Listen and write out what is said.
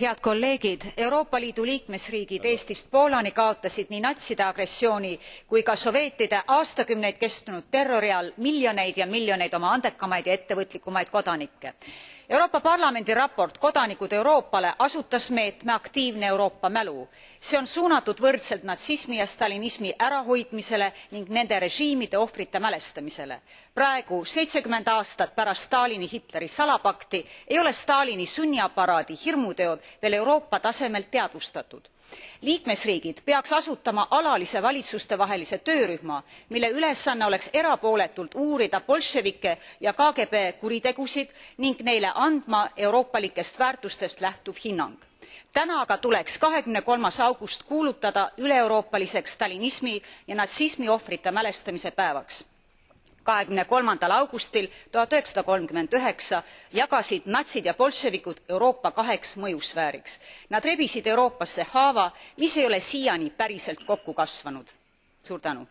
Head kolleegid, Euroopa Liidu liikmesriigid Eestist Poolani kaotasid nii natside agressiooni kui ka soveetide aastakümneid kestnud terrori all miljoneid ja miljoneid oma andekamaid ja ettevõtlikumaid kodanikke. Euroopa Parlamendi raport Kodanikud Euroopale asutas meetme Aktiivne Euroopa mälu. See on suunatud võrdselt natsismi ja stalinismi ärahoidmisele ning nende režiimide ohvrite mälestamisele. Praegu, 70 aastat pärast Stalini Hitleri salapakti, ei ole Stalini sunniaparaadi hirmuteod veel Euroopa tasemel teadvustatud. Liikmesriigid peaks asutama alalise valitsustevahelise töörühma, mille ülesanne oleks erapooletult uurida bolševike ja KGB kuritegusid ning neile andma euroopalikest väärtustest lähtuv hinnang. Täna aga tuleks 23. august kuulutada üleeuroopaliseks stalinismi ja natsismi ohvrite mälestamise päevaks. 23. augustil 1939 jagasid natsid ja bolševikud Euroopa kaheks mõjusfääriks. Nad rebisid Euroopasse haava, mis ei ole siiani päriselt kokku kasvanud. Suur tänu!